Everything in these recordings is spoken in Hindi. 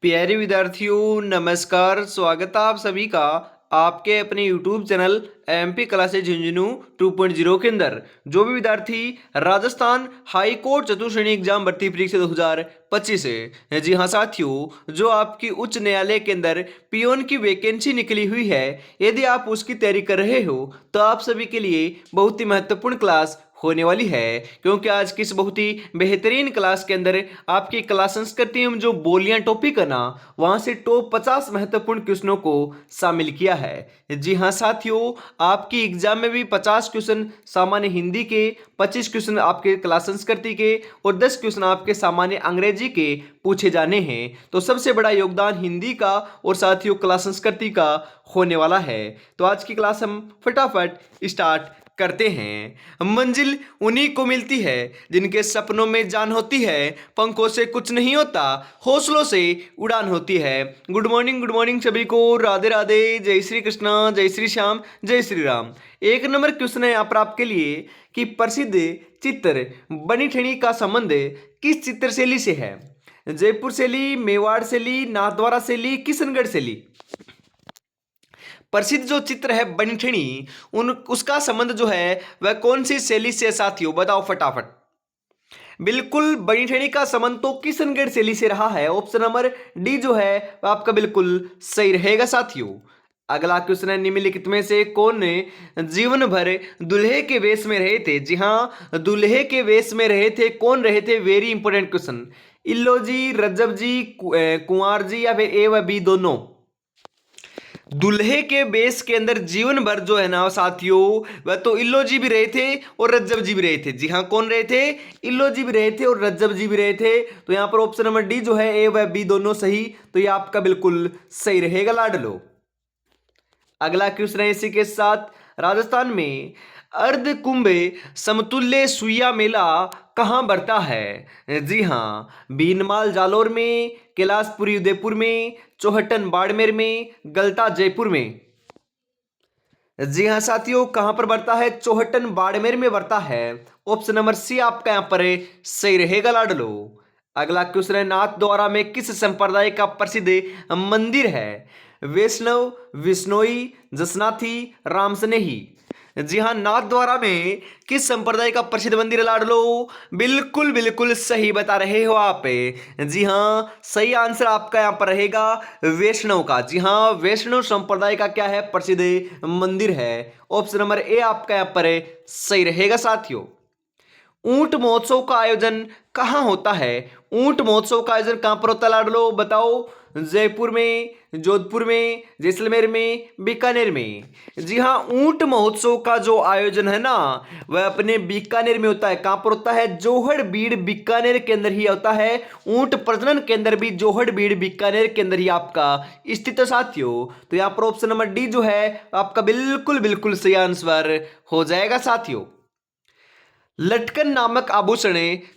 प्यारे विद्यार्थियों नमस्कार। स्वागत है आप सभी का आपके अपने YouTube channel MP classes Jhunjhunu 2.0 के अंदर। जो भी विद्यार्थी राजस्थान हाई कोर्ट चतुर्श्रेणी एग्जाम भर्ती परीक्षा 2025 है, जी हाँ साथियों, जो आपकी उच्च न्यायालय के अंदर पियोन की वैकेंसी निकली हुई है, यदि आप उसकी तैयारी कर रहे हो तो आप सभी के लिए बहुत ही महत्वपूर्ण क्लास होने वाली है। क्योंकि आज की इस बहुत ही बेहतरीन क्लास के अंदर आपकी कला संस्कृति में जो बोलियां टॉपिक है ना, वहां से टॉप 50 महत्वपूर्ण क्वेश्चनों को शामिल किया है। जी हाँ साथियों, आपकी एग्जाम में भी 50 क्वेश्चन सामान्य हिंदी के, 25 क्वेश्चन आपके कला संस्कृति के और 10 क्वेश्चन आपके सामान्य अंग्रेजी के पूछे जाने हैं। तो सबसे बड़ा योगदान हिंदी का और साथियों कला संस्कृति का होने वाला है। तो आज की क्लास हम फटाफट स्टार्ट करते हैं। मंजिल उन्हीं को मिलती है जिनके सपनों में जान होती है, पंखों से कुछ नहीं होता, हौसलों से उड़ान होती है। गुड मॉर्निंग सभी को, राधे राधे, जय श्री कृष्णा, जय श्री श्याम, जय श्री राम। एक नंबर क्वेश्चन है यहाँ पर आपके लिए कि प्रसिद्ध चित्र बनी ठनी का संबंध किस चित्र शैली से है? जयपुर शैली, मेवाड़ शैली, नाथद्वारा शैली, किशनगढ़ शैली। प्रसिद्ध जो चित्र है बनिठनी, उन उसका संबंध जो है वह कौन सी शैली से साथियों, बताओ फटाफट। बिल्कुल बनिठनी का संबंध तो किशनगढ़ शैली से रहा है। ऑप्शन नंबर डी जो है वह आपका बिल्कुल सही रहेगा साथियों। अगला क्वेश्चन है, निम्नलिखित में से कौन ने जीवन भर दूल्हे के वेश में रहे थे? जी हाँ, दूल्हे के वेश में रहे थे, कौन रहे थे? Very important question. इल्लो जी, रज्जब जी, कुंवर जी या फिर ए व बी दोनों? दुल्हे के बेस के अंदर जीवन भर जो है ना साथियों, वह तो इल्लो जी भी रहे थे और रज्जब जी भी रहे थे। जी हाँ, कौन रहे थे? इल्लो जी भी रहे थे और रज्जब जी भी रहे थे। तो यहां पर ऑप्शन नंबर डी जो है, ए व बी दोनों सही, तो ये आपका बिल्कुल सही रहेगा लाडलो। अगला क्वेश्चन है इसी के साथ, राजस्थान में अर्ध कुंभ समतुल्य सुइया मेला कहां बढ़ता है? जी हाँ, भीनमाल जालोर में, कैलाशपुरी उदयपुर में, चौहटन बाड़मेर में, गलता जयपुर में। जी हाँ साथियों, कहां पर बढ़ता है? चौहटन बाड़मेर में बढ़ता है। ऑप्शन नंबर सी आपका यहां पर सही रहेगा लाडलो। अगला क्वेश्चन है, नाथ द्वारा में किस संप्रदाय का प्रसिद्ध मंदिर है? वैष्णव, विश्नोई, जसनाथी, रामसनेही। जी हाँ, नाथ द्वारा में किस संप्रदाय का प्रसिद्ध मंदिर है लाडलो? बिल्कुल बिल्कुल सही बता रहे हो आप। जी हाँ, सही आंसर आपका यहां पर रहेगा वैष्णव का। जी हाँ, वैष्णव संप्रदाय का क्या है? प्रसिद्ध मंदिर है। ऑप्शन नंबर ए आपका यहां पर सही रहेगा साथियों। ऊंट महोत्सव का आयोजन कहाँ होता है? ऊंट महोत्सव का आयोजन कहां पर होता है लाडलो, बताओ। जयपुर में, जोधपुर में, जैसलमेर में, बीकानेर में। जी हाँ, ऊंट महोत्सव का जो आयोजन है ना, वह अपने बीकानेर में होता है। कहां पर होता है? जोहड़बीड़ बीकानेर के अंदर ही होता है। ऊंट प्रजनन केंद्र भी जोहड़बीड़ बीकानेर के अंदर ही आपका स्थित है साथियों। तो यहां पर ऑप्शन नंबर डी जो है आपका बिल्कुल बिल्कुल सही आंसर हो जाएगा साथियों। लटकन नामक आभूषण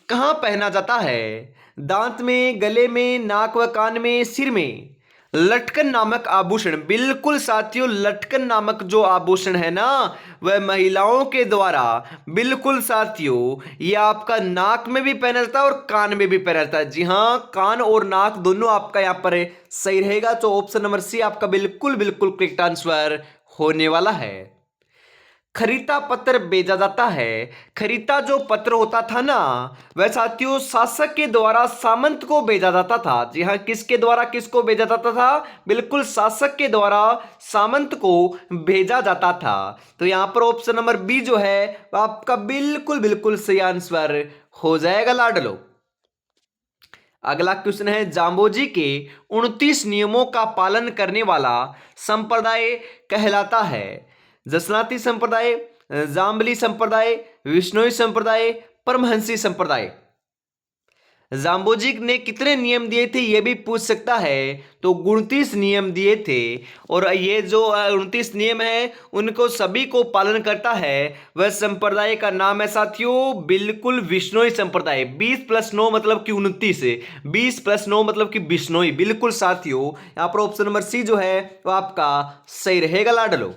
कहाँ पहना जाता है? दांत में, गले में, नाक व कान में, सिर में। लटकन नामक आभूषण, बिल्कुल साथियों, लटकन नामक जो आभूषण है ना, वह महिलाओं के द्वारा, बिल्कुल साथियों, यह आपका नाक में भी पहना जाता है और कान में भी पहना जाता है। जी हाँ, कान और नाक दोनों आपका यहाँ पर सही रहेगा। तो ऑप्शन नंबर सी आपका बिल्कुल बिल्कुल करेक्ट आंसर होने वाला है। खरीता पत्र भेजा जाता है। खरीता जो पत्र होता था ना, वह साथियों शासक के द्वारा सामंत को भेजा जाता था। जी हाँ, किसके द्वारा किसको भेजा जाता था? बिल्कुल शासक के द्वारा सामंत को भेजा जाता था। तो यहां पर ऑप्शन नंबर बी जो है वह आपका बिल्कुल बिल्कुल सही आंसर हो जाएगा लाडलो। अगला क्वेश्चन है, जाम्बोजी के 29 नियमों का पालन करने वाला संप्रदाय कहलाता है? जसनाती संप्रदाय, जाम्बली संप्रदाय, विश्नोई संप्रदाय, परमहंसी संप्रदाय। जाम्बोजी ने कितने नियम दिए थे ये भी पूछ सकता है। तो 29 नियम दिए थे, और ये जो 29 नियम है उनको सभी को पालन करता है। वह संप्रदाय का नाम है साथियों बिल्कुल विश्नोई संप्रदाय। 20 + 9 मतलब कि 29, 20 + 9 मतलब कि बिश्नोई। बिल्कुल साथियों, यहाँ पर ऑप्शन नंबर सी जो है वो आपका सही रहेगा लाडलो।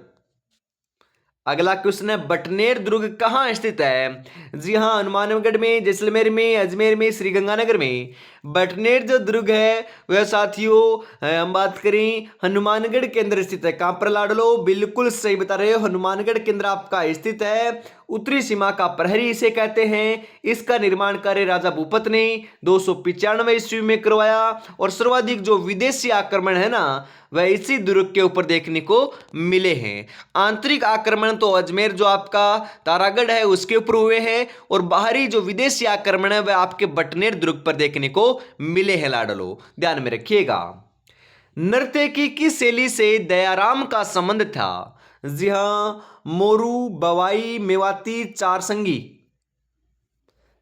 अगला क्वेश्चन है, बटनेर दुर्ग कहाँ स्थित है? जी हाँ, हनुमानगढ़ में, जैसलमेर में, अजमेर में, श्रीगंगानगर में। बटनेर जो दुर्ग है वह साथियों हम बात करें हनुमानगढ़ के अंदर स्थित है। कहां पर लाडलो? बिल्कुल सही बता रहे हो, हनुमानगढ़ के अंदर आपका स्थित है। उत्तरी सीमा का प्रहरी इसे कहते हैं। इसका निर्माण कार्य राजा भूपत ने 295 ईस्वी में करवाया और सर्वाधिक जो विदेशी आक्रमण है ना वह इसी दुर्ग के ऊपर देखने को मिले हैं। आंतरिक आक्रमण तो अजमेर जो आपका तारागढ़ है उसके ऊपर हुए हैं और बाहरी जो विदेशी आक्रमण है वह आपके बटनेर दुर्ग पर देखने को मिले हैं लाडलो, ध्यान में रखिएगा। नृत्य की किस शैली से दयाराम का संबंध था? जी हां, मोरू, बवाई, मेवाती, चार संगी।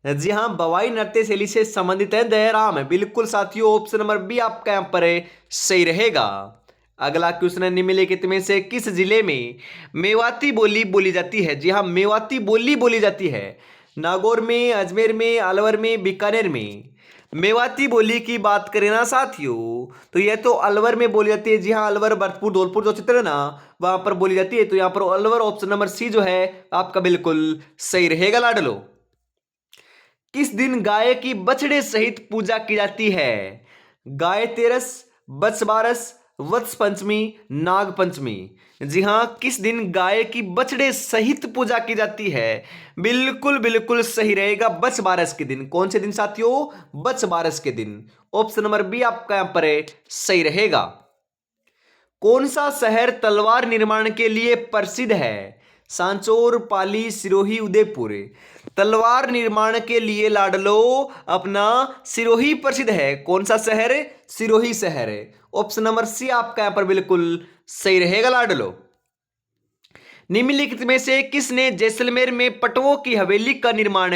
जी हां, बवाई नृत्य शैली से संबंधित है दयाराम है। बिल्कुल साथियों, ऑप्शन नंबर बी आपका यहां पर है सही रहेगा। अगला क्वेश्चन है निम्नलिखित में से किस जिले में मेवाती बोली बोली जाती है? जी हां, मेवाती बोली बोली जाती है। नागौर में, अजमेर में, अलवर में, बीकानेर में। मेवाती बोली की बात करें ना साथियों तो यह तो अलवर में बोली जाती है। जी हां, अलवर, भरतपुर, धौलपुर जो क्षेत्र है ना वहां पर बोली जाती है। तो यहां पर अलवर ऑप्शन नंबर सी जो है आपका बिल्कुल सही रहेगा लाडलो। किस दिन गाय की बछड़े सहित पूजा की जाती है? गाय तेरस, वत्स बारस, वत्स पंचमी, नाग पंचमी। जी हां, किस दिन गाय की बछड़े सहित पूजा की जाती है? बिल्कुल बिल्कुल सही रहेगा, वत्स बारस के दिन। कौन से दिन साथियों? वत्स बारस के दिन। ऑप्शन नंबर बी आपका यहां पर है सही रहेगा। कौन सा शहर तलवार निर्माण के लिए प्रसिद्ध है? सांचौर, पाली, सिरोही, उदयपुर। तलवार निर्माण के लिए लाडलो अपना सिरोही प्रसिद्ध है। कौन सा शहर? सिरोही शहर है। ऑप्शन नंबर सी आपका यहां पर बिल्कुल सही रहेगा लाडलो। निम्नलिखित में से किसने जैसलमेर में पटवों की हवेली का निर्माण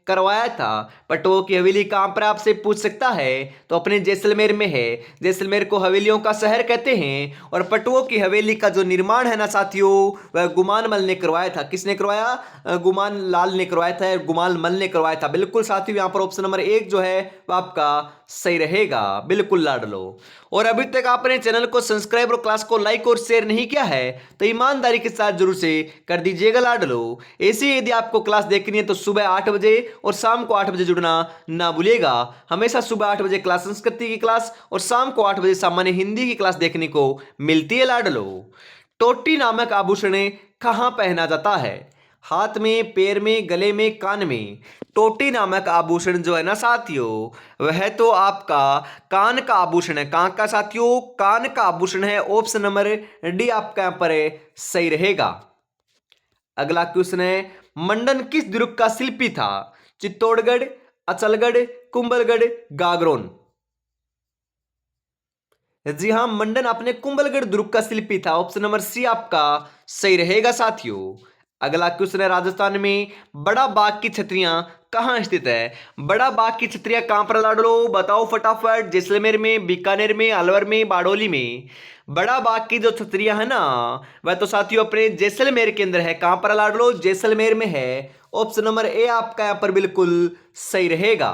करवाया था? पटवों की हवेली कहां पर आपसे पूछ सकता है तो अपने जैसलमेर में है। जैसलमेर को हवेलियों का शहर कहते हैं और पटवों की हवेली का जो निर्माण है ना साथियों वह गुमान मल ने करवाया था। किसने करवाया? गुमान लाल ने करवाया था, गुमान मल ने करवाया था। बिल्कुल साथियों, यहां पर ऑप्शन नंबर एक जो है वह आपका सही रहेगा। बिल्कुल लाडलो। और अभी तक आपने चैनल को सब्सक्राइब और क्लास को लाइक और शेयर नहीं किया है तो ईमानदारी के साथ जरूर से कर दीजिएगा लाडलो। ऐसे यदि आपको क्लास देखनी है तो सुबह 8 बजे और शाम को 8 बजे जुड़ना ना भूलिएगा। हमेशा सुबह 8 बजे क्लास संस्कृति की क्लास और शाम को 8 बजे सामान्य हिंदी की क्लास देखने को मिलती है लाडलो। टोटी नामक आभूषण कहां पहना जाता है? हाथ में, पैर में, गले में, कान में। टोटी नामक आभूषण जो है ना साथियों वह तो आपका कान का आभूषण है। कहां का साथियों? कान का आभूषण है। ऑप्शन नंबर डी आपका यहां पर सही रहेगा। अगला क्वेश्चन है मंडन किस दुर्ग का शिल्पी था? चित्तौड़गढ़, अचलगढ़, कुंभलगढ़, गागरोन। जी हां, मंडन अपने कुंभलगढ़ दुर्ग का शिल्पी था। ऑप्शन नंबर सी आपका सही रहेगा साथियों। अगला क्वेश्चन है राजस्थान में बड़ा बाघ की छतरियां कहां स्थित है? बड़ा बाघ की छतरियां कहां पर लाडलो बताओ फटाफट। जैसलमेर में, बीकानेर में, अलवर में, बारडोली में। बड़ा बाघ की जो छतरियां है ना वह तो साथियों अपने जैसलमेर के अंदर है। कहां पर लाडलो? जैसलमेर में है। ऑप्शन नंबर ए आपका यहां पर बिल्कुल सही रहेगा।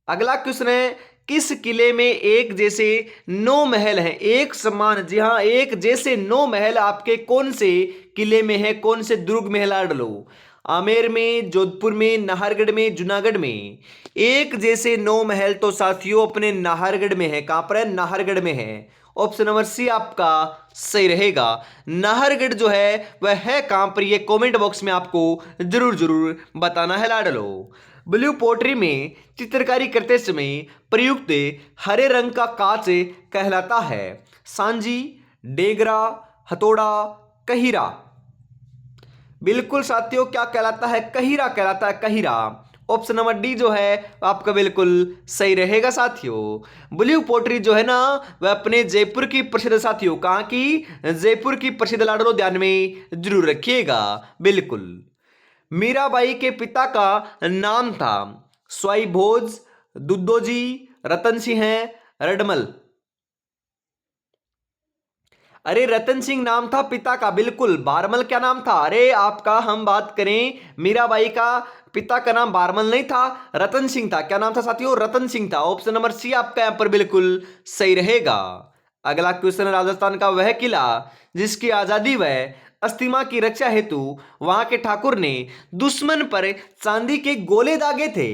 अगला क्वेश्चन है किस किले में एक जैसे 9 महल हैं? एक समान, जी हां, एक जैसे 9 महल आपके कौन से किले में है? कौन से दुर्ग में है लाडलो? आमेर में, जोधपुर में, नाहरगढ़ में, जूनागढ़ में। एक जैसे 9 महल तो साथियों अपने नाहरगढ़ में है। कहां पर है? नाहरगढ़ में है। ऑप्शन नंबर सी आपका सही रहेगा। नाहरगढ़ जो है वह है कहां पर? ये कमेंट बॉक्स में आपको जरूर जरूर बताना है लाडलो। ब्लू पोट्री में चित्रकारी करते समय प्रयुक्त हरे रंग का कांच कहलाता है? सांजी, डेगरा, हथौड़ा, कहीरा। बिल्कुल साथियों क्या कहलाता है? कहीरा कहलाता है, कहीरा। ऑप्शन नंबर डी जो है आपका बिल्कुल सही रहेगा साथियों। ब्लू पोट्री जो है ना वह अपने जयपुर की प्रसिद्ध साथियों। कहां की? जयपुर की प्रसिद्ध लाडलो, ध्यान में जरूर रखिएगा। बिल्कुल। मीराबाई के पिता का नाम था? स्वाई भोज, दुद्दोजी, रतन सिंह, रडमल। अरे रतन सिंह नाम था पिता का। बिल्कुल। बारमल क्या नाम था? अरे आपका हम बात करें मीराबाई का पिता का नाम बारमल नहीं था, रतन सिंह था। क्या नाम था साथियों? रतन सिंह था। ऑप्शन नंबर सी आपका यहां पर बिल्कुल सही रहेगा। अगला क्वेश्चन राजस्थान का वह किला जिसकी आजादी वह अस्तिमा की रक्षा हेतु वहां के ठाकुर ने दुश्मन पर चांदी के गोले दागे थे।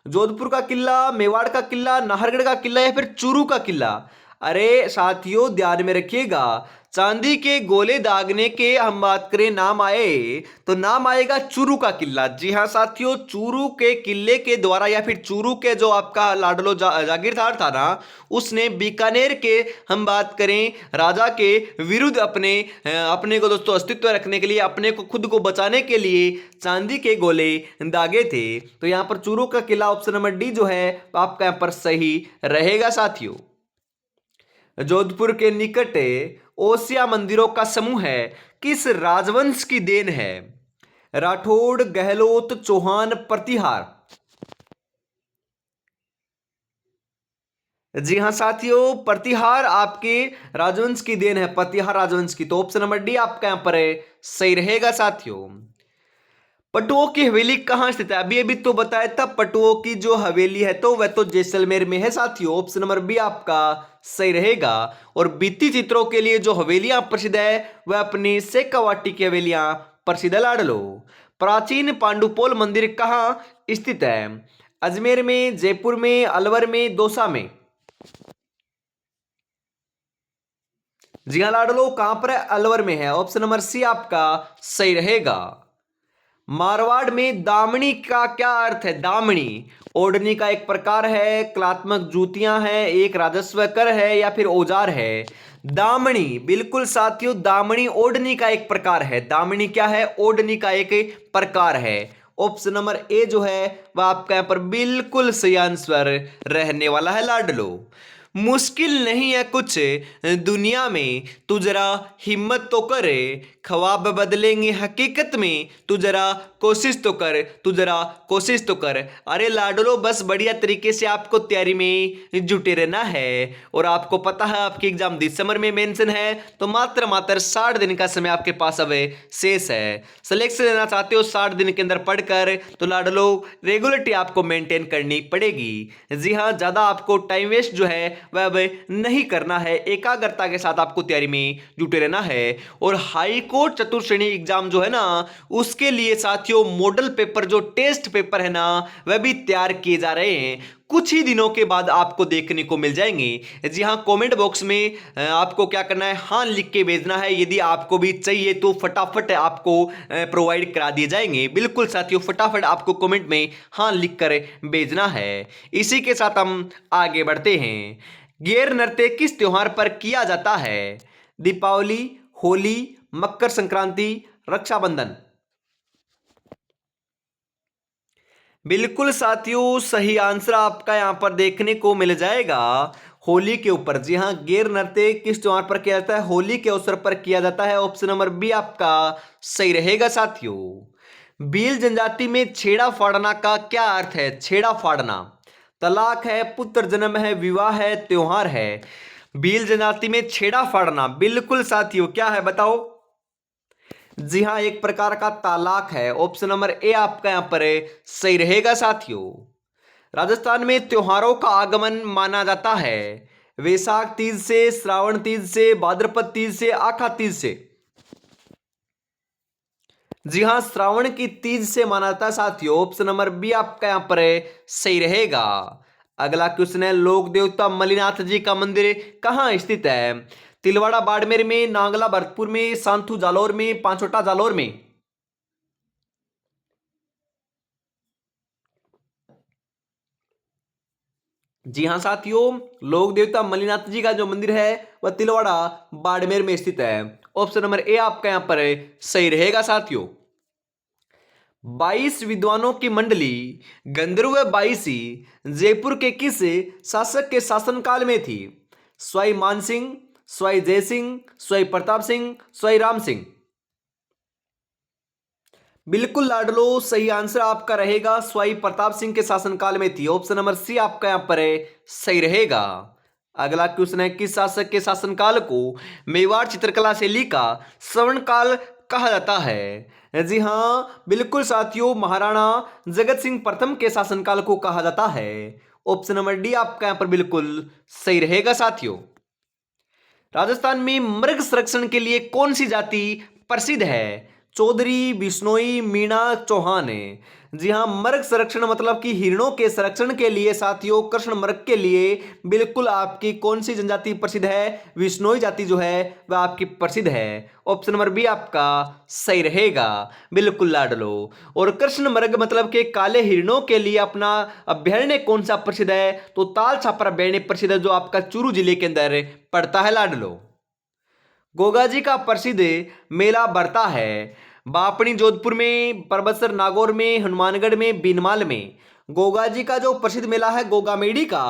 जोधपुर का किला, मेवाड़ का किला, नाहरगढ़ का किला या फिर चूरू का किला? अरे साथियों ध्यान में रखिएगा, चांदी के गोले दागने के हम बात करें नाम आए तो नाम आएगा चूरू का किला। जी हाँ साथियों, चूरू के किले के द्वारा या फिर चूरू के जो आपका लाडलो जागीरदार था ना, उसने बीकानेर के हम बात करें राजा के विरुद्ध अपने अपने को दोस्तों अस्तित्व रखने के लिए, अपने को खुद को बचाने के लिए चांदी के गोले दागे थे। तो यहां पर चूरू का किला ऑप्शन नंबर डी जो है आपका यहां पर सही रहेगा साथियों। जोधपुर के निकट ओसिया मंदिरों का समूह है किस राजवंश की देन है? राठौड़, गहलोत, चौहान, प्रतिहार? जी हां साथियों, प्रतिहार आपके राजवंश की देन है, प्रतिहार राजवंश की। तो ऑप्शन नंबर डी आपका यहां पर सही रहेगा साथियों। पटुओं की हवेली कहां स्थित है? अभी अभी तो बताया था पटुओं की जो हवेली है तो वह तो जैसलमेर में है साथियों। ऑप्शन नंबर बी आपका सही रहेगा। और भित्ति चित्रों के लिए जो हवेलियां प्रसिद्ध है वह अपनी शेखावाटी की हवेलियां प्रसिद्ध है लाडलो। प्राचीन पांडुपोल मंदिर कहां स्थित है? अजमेर में, जयपुर में, अलवर में, दौसा में? जी हां लाडलो, कहां पर है? अलवर में है। ऑप्शन नंबर सी आपका सही रहेगा। मारवाड़ में दामनी का क्या अर्थ है? दामनी ओढ़नी का एक प्रकार है, कलात्मक जूतियां हैं, एक राजस्व कर है या फिर औजार है? दामनी बिल्कुल साथियों, दामनी ओढ़नी का एक प्रकार है। दामनी क्या है? ओढ़नी का एक प्रकार है। ऑप्शन नंबर ए जो है वह आपका यहां पर बिल्कुल सही आंसर रहने वाला है लाडलो। मुश्किल नहीं है कुछ दुनिया में, तू जरा हिम्मत तो कर, ख्वाब बदलेंगे हकीकत में, तू जरा कोशिश तो कर, तू जरा कोशिश तो कर। अरे लाडलो बस बढ़िया तरीके से आपको तैयारी में जुटे रहना है। और आपको पता है आपकी एग्जाम दिसंबर में मेंशन है, तो मात्र 60 दिन का समय आपके पास अब शेष है। सिलेक्शन लेना चाहते हो 60 दिन के अंदर पढ़कर, तो लाडलो रेगुलरिटी आपको मेंटेन करनी पड़ेगी। जी हाँ, ज्यादा आपको टाइम वेस्ट जो है वह अब नहीं करना है, एकाग्रता के साथ आपको तैयारी में जुटे रहना है। और हाई कोर्ट चतुर्श्रेणी एग्जाम जो है ना, उसके लिए साथियों मॉडल पेपर जो टेस्ट पेपर है ना वह भी तैयार किए जा रहे हैं, कुछ ही दिनों के बाद आपको देखने को मिल जाएंगे। जी हाँ, कमेंट बॉक्स में आपको क्या करना है, हाँ लिख के भेजना है। यदि आपको भी चाहिए तो फटाफट आपको प्रोवाइड करा दिए जाएंगे। बिल्कुल साथियों, फटाफट आपको कमेंट में हाँ लिख कर भेजना है। इसी के साथ हम आगे बढ़ते हैं। गैर नृत्य किस त्योहार पर किया जाता है? दीपावली, होली, मकर संक्रांति, रक्षाबंधन? बिल्कुल साथियों, सही आंसर आपका यहां पर देखने को मिल जाएगा होली के ऊपर। जी हां, गैर नृत्य किस त्योहार पर किया जाता है? होली के अवसर पर किया जाता है। ऑप्शन नंबर बी आपका सही रहेगा साथियों। भील जनजाति में छेड़ा फाड़ना का क्या अर्थ है? छेड़ा फाड़ना तलाक है, पुत्र जन्म है, विवाह है, त्योहार है? भील जनजाति में छेड़ा फाड़ना बिल्कुल साथियों क्या है बताओ? जी हां, एक प्रकार का तालाक है। ऑप्शन नंबर ए आपका यहां पर सही रहेगा साथियों। राजस्थान में त्योहारों का आगमन माना जाता है वैशाख तीज से, श्रावण तीज से, भाद्रपद तीज से, आखा तीज से? जी हां, श्रावण की तीज से माना जाता है साथियों। ऑप्शन नंबर बी आपका यहां पर सही रहेगा। अगला क्वेश्चन है, लोक देवता मलिनाथ जी का मंदिर कहां स्थित है? तिलवाड़ा बाड़मेर में, नांगला भरतपुर में, सांथू जालौर में, पांचोटा जालौर में? जी हां साथियों, लोक देवता मलिनाथ जी का जो मंदिर है वह तिलवाड़ा बाड़मेर में स्थित है। ऑप्शन नंबर ए आपका यहां पर सही रहेगा साथियों। 22 विद्वानों की मंडली गंधर्व बाईसी जयपुर के किस शासक के शासनकाल में थी? स्वाई मान सिंह, स्वाई जय सिंह, स्वाई प्रताप सिंह, स्वाई राम सिंह? बिल्कुल लाडलो, सही आंसर आपका रहेगा स्वाई प्रताप सिंह के शासनकाल में थी। ऑप्शन नंबर सी आपका यहां पर सही रहेगा। अगला क्वेश्चन है, किस शासक के शासनकाल को मेवाड़ चित्रकला शैली का स्वर्ण काल कहा जाता है? जी हां, बिल्कुल साथियों, महाराणा जगत सिंह प्रथम के शासनकाल को कहा जाता है। ऑप्शन नंबर डी आपका यहां पर बिल्कुल सही रहेगा साथियों। राजस्थान में मृग संरक्षण के लिए कौन सी जाति प्रसिद्ध है? चौधरी, बिश्नोई, मीणा, चौहान है। जी हाँ, मृग संरक्षण मतलब कि हिरणों के संरक्षण के लिए साथियों, कृष्ण मृग के लिए बिल्कुल आपकी कौन सी जनजाति प्रसिद्ध है? विश्नोई जाति जो है वह आपकी प्रसिद्ध है। ऑप्शन नंबर बी आपका सही रहेगा, बिल्कुल लाडलो। और कृष्ण मृग मतलब के काले हिरणों के लिए अपना अभ्यारण्य कौन सा प्रसिद्ध है? तो ताल छापर अभ्यारण्य प्रसिद्ध है, जो आपका चूरू जिले के अंदर पड़ता है लाडलो। गोगा जी का प्रसिद्ध मेला बढ़ता है बापणी जोधपुर में, परबतसर नागौर में, हनुमानगढ़ में, बीनमाल में। गोगा जी का जो प्रसिद्ध मेला है गोगा मेड़ी का,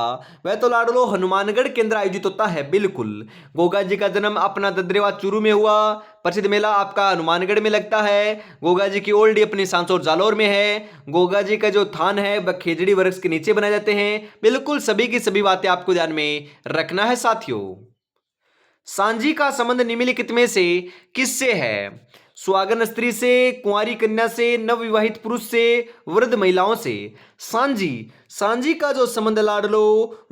वह तो लाडलो हनुमानगढ़ के अंदर आयोजित होता है, बिल्कुल। गोगा जी का जन्म अपना ददरेवा चूरू में हुआ। प्रसिद्ध मेला आपका हनुमानगढ़ में लगता है। गोगा जी की ओल्डी अपनी सांसोर जालौर में है। गोगा जी का जो थान है वह खेजड़ी वृक्ष के नीचे बनाए जाते हैं। बिल्कुल सभी की सभी बातें आपको ध्यान में रखना है साथियों। सांझी का संबंध निम्नलिखित में से किससे है? सुहागन स्त्री से, कुंवारी कन्या से, नवविवाहित पुरुष से, वृद्ध महिलाओं से। सांझी सांझी का जो संबंध लाडलो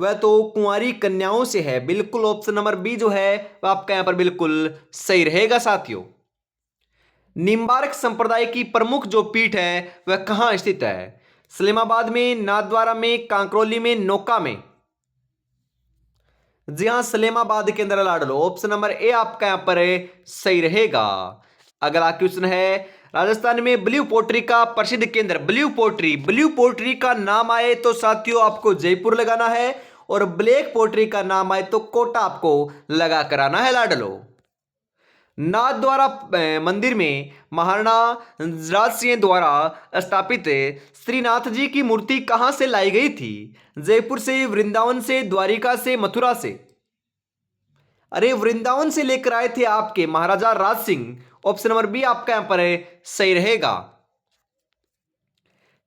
वह तो कुंवारी कन्याओं से है, बिल्कुल। ऑप्शन नंबर बी जो है वह आपका यहां पर बिल्कुल सही रहेगा साथियों। निम्बार्क संप्रदाय की प्रमुख जो पीठ है वह कहां स्थित है? सलेमाबाद में, नाथद्वारा में, कांकरोली में, नौका में। जी हां, सलेमाबाद के अंदर लाडलो। ऑप्शन नंबर ए आपका यहां पर सही रहेगा। अगला क्वेश्चन है, राजस्थान में ब्लू पोट्री का प्रसिद्ध केंद्र। ब्लू पोट्री का नाम आए तो साथियों आपको जयपुर लगाना है, और ब्लैक पोट्री का नाम आए तो कोटा आपको लगा कराना है लाडलो। नाथ द्वारा मंदिर में महाराणा राज सिंह द्वारा स्थापित श्रीनाथ जी की मूर्ति कहां से लाई गई थी? जयपुर से, वृंदावन से, द्वारिका से, मथुरा से। अरे वृंदावन से लेकर आए थे आपके महाराजा Raj Singh. Option number B आपका यहां पर सही रहेगा।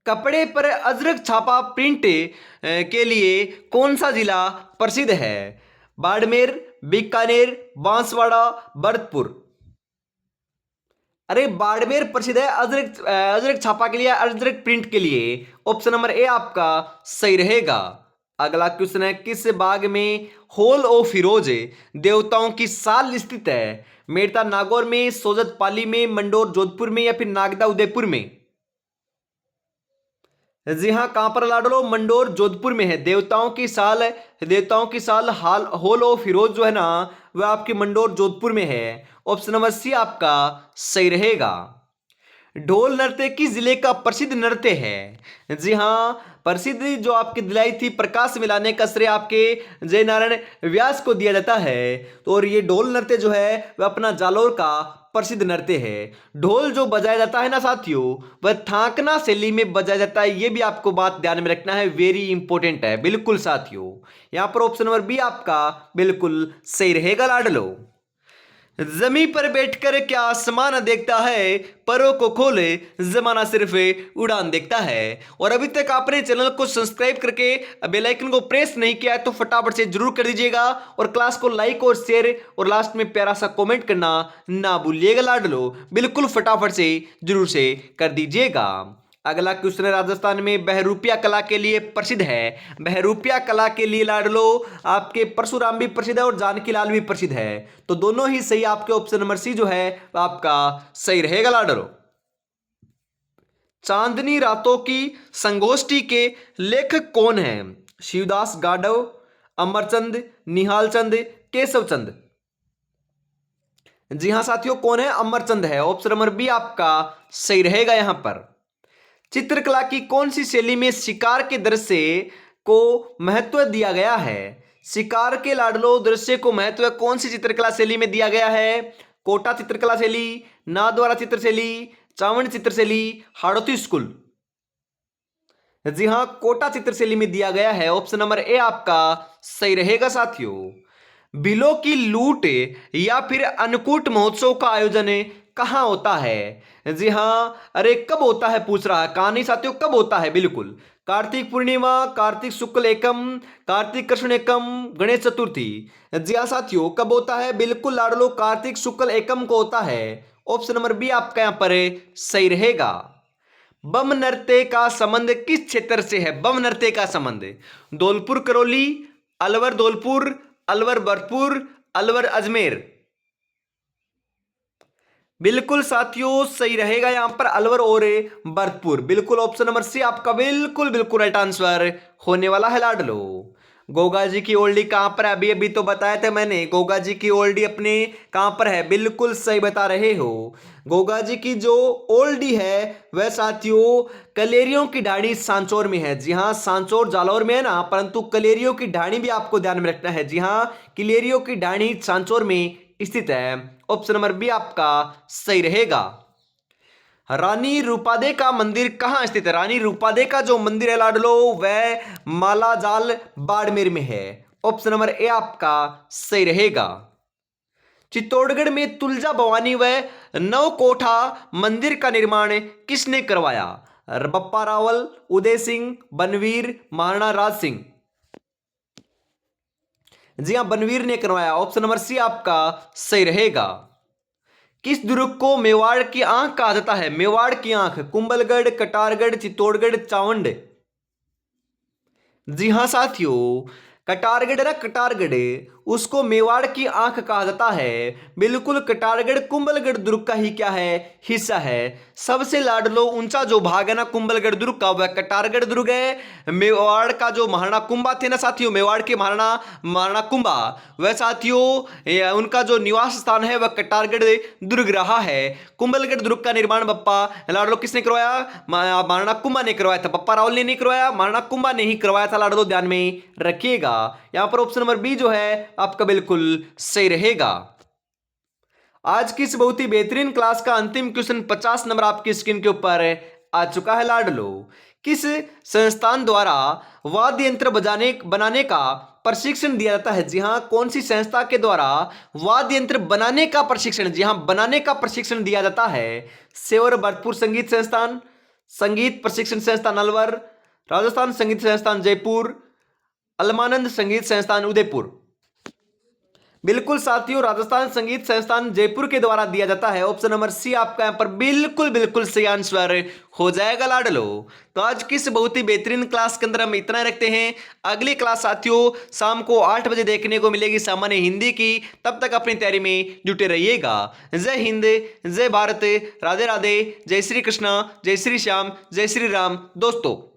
कपड़े पर अजरक छापा प्रिंट के लिए कौन सा जिला प्रसिद्ध है? बाड़मेर, बीकानेर, बांसवाड़ा, भरतपुर। अरे बाड़मेर प्रसिद्ध है अजरक अजरक छापा के लिए, अजरक प्रिंट के लिए। ऑप्शन नंबर ए आपका सही रहेगा। अगला क्वेश्चन है, किस बाग में हॉल ऑफ फिरोज देवताओं की साल स्थित है? मेड़ता नागौर में, सोजत पाली में, मंडोर जोधपुर में, या फिर नागदा उदयपुर में। जी हाँ, कहां पर लाडलो? मंडोर जोधपुर में है। देवताओं की साल हॉल ऑफ फिरोज जो है ना वह आपकी मंडोर जोधपुर में है। ऑप्शन नंबर सी आपका सही रहेगा। ढोल नृत्य किस जिले का प्रसिद्ध नृत्य है? जी हाँ, प्रसिद्ध जो आपकी दिलाई थी प्रकाश मिलाने का श्रेय आपके जय नारायण व्यास को दिया जाता है। तो और ये ढोल नृत्य जो है वह अपना जालौर का प्रसिद्ध नृत्य है। ढोल जो बजाया जाता है ना साथियों वह थाकना शैली में बजाया जाता है, ये भी आपको बात ध्यान में रखना है, वेरी इंपॉर्टेंट है, बिल्कुल साथियों। यहां पर ऑप्शन नंबर बी आपका बिल्कुल सही रहेगा लाडलो। जमीन पर बैठकर क्या आसमान देखता है, परों को खोले जमाना सिर्फ उड़ान देखता है। और अभी तक आपने चैनल को सब्सक्राइब करके बेल आइकन को प्रेस नहीं किया है तो फटाफट से जरूर कर दीजिएगा, और क्लास को लाइक और शेयर और लास्ट में प्यारा सा कमेंट करना ना भूलिएगा लाडलो, बिल्कुल फटाफट से जरूर से कर दीजिएगा। अगला क्वेश्चन है, राजस्थान में बहरूपिया कला के लिए प्रसिद्ध है। बहरूपिया कला के लिए लाडलो आपके परशुराम भी प्रसिद्ध है और जानकी लाल भी प्रसिद्ध है, तो दोनों ही सही। आपके ऑप्शन नंबर सी जो है आपका सही रहेगा लाडलो। चांदनी रातों की संगोष्ठी के लेखक कौन है? शिवदास गाडव, अमरचंद, निहाल चंद, केशव चंद। जी हां साथियों, कौन है? अमरचंद है। ऑप्शन नंबर बी आपका सही रहेगा। यहां पर चित्रकला की कौन सी शैली में शिकार के दृश्य को महत्व दिया गया है? शिकार के लाडलो दृश्य को महत्व कौन सी चित्रकला शैली में दिया गया है? कोटा चित्रकला शैली, नाथद्वारा चित्र शैली, चावंड चित्र शैली, हाड़ौती स्कूल। जी हां, कोटा चित्र शैली में दिया गया है। ऑप्शन नंबर ए आपका सही रहेगा साथियों। बिलों की लूट या फिर अन्नकूट महोत्सव का आयोजन कहां होता है? जी हां, अरे कब होता है पूछ रहा है, कहां नहीं साथियों, कब होता है? बिल्कुल कार्तिक पूर्णिमा, कार्तिक शुक्ल एकम, कार्तिक कृष्ण एकम, गणेश चतुर्थी। जी हां साथियों, कब होता है? बिल्कुल लाडलो कार्तिक शुक्ल एकम को होता है। ऑप्शन नंबर बी आपका यहां पर सही रहेगा। बम नृत्य का संबंध किस क्षेत्र से है? बम नृत्य का संबंध धौलपुर करौली, अलवर धौलपुर, अलवर भरतपुर, अलवर अजमेर। बिल्कुल साथियों सही रहेगा यहाँ पर अलवर और भरतपुर। बिल्कुल ऑप्शन नंबर सी आपका बिल्कुल बिल्कुल राइट आंसर होने वाला है लाडलो। गोगा जी की ओल्डी कहां पर है? अभी अभी तो बताया था मैंने, गोगा जी की ओल्डी अपने कहां पर है? बिल्कुल सही बता रहे हो। गोगा जी की जो ओल्डी है वह साथियों कलेरियों की ढाणी सांचौर में है। जी हाँ, सांचौर जालौर में है ना, परंतु कलेरियों की ढाणी भी आपको ध्यान में रखना है। जी हाँ, कलेरियों की ढाणी सांचौर में स्थित है। ऑप्शन नंबर बी आपका सही रहेगा। रानी रूपादे का मंदिर कहां स्थित है? रानी रूपादे का जो मंदिर है लाडलो वह मालाजाल बाड़मेर में है। ऑप्शन नंबर ए आपका सही रहेगा। चित्तौड़गढ़ में तुलजा भवानी व नवकोठा मंदिर का निर्माण किसने करवाया? बप्पा रावल, उदय सिंह, बनवीर, महाराणा राज सिंह। जी हां, बनवीर ने करवाया। ऑप्शन नंबर सी आपका सही रहेगा। किस दुर्ग को मेवाड़ की आंख कहा जाता है? मेवाड़ की आंख कुंभलगढ़, कटारगढ़, चित्तौड़गढ़, चावंड। जी हां साथियों, कटारगढ़ ना, कटारगढ़ उसको मेवाड़ की आंख कहा जाता है। बिल्कुल कटारगढ़ कुंभलगढ़ दुर्ग का ही क्या है? हिस्सा है। सबसे लाडलो ऊंचा जो भाग है ना कुंभलगढ़ दुर्ग का वह कटारगढ़ दुर्ग है। मेवाड़ का जो महाराणा कुंभा थे ना साथियों, मेवाड़ के महाराणा महाराणा कुंभा, वह साथियों उनका जो निवास स्थान है वह कटारगढ़ दुर्ग रहा है। कुंभलगढ़ दुर्ग का निर्माण बप्पा लाडलो किसने करवाया? महाराणा कुंभा ने करवाया था। बप्पा रावल ने नहीं करवाया, महाराणा कुंभा ने ही करवाया था लाडलो, ध्यान में रखिएगा। यहां पर ऑप्शन नंबर बी जो है आपका बिल्कुल सही रहेगा। आज की इस बहुत ही बेहतरीन क्लास का अंतिम क्वेश्चन 50 नंबर आपकी स्क्रीन के ऊपर आ चुका है लाडलो। किस संस्थान द्वारा वाद्य यंत्र बजाने बनाने का प्रशिक्षण दिया जाता है? जी हां, कौन सी संस्था के द्वारा वाद्य यंत्र बनाने का प्रशिक्षण, जी हां बनाने का प्रशिक्षण दिया जाता है? सेवर भरतपुर संगीत संस्थान, संगीत प्रशिक्षण संस्थान अलवर, राजस्थान संगीत संस्थान जयपुर, अलमानंद संगीत संस्थान उदयपुर। बिल्कुल साथियों, राजस्थान संगीत संस्थान जयपुर के द्वारा दिया जाता है। ऑप्शन नंबर सी आपका यहां पर बिल्कुल बिल्कुल सही आंसर हो जाएगा लाडलो। तो आज की इस बहुत ही बेहतरीन क्लास के अंदर हम इतना ही रखते हैं। अगली क्लास साथियों शाम को 8 बजे देखने को मिलेगी सामान्य हिंदी की। तब तक अपनी तैयारी में जुटे रहिएगा। जय हिंद, जय भारत, राधे राधे, जय श्री कृष्णा, जय श्री श्याम, जय श्री राम दोस्तों।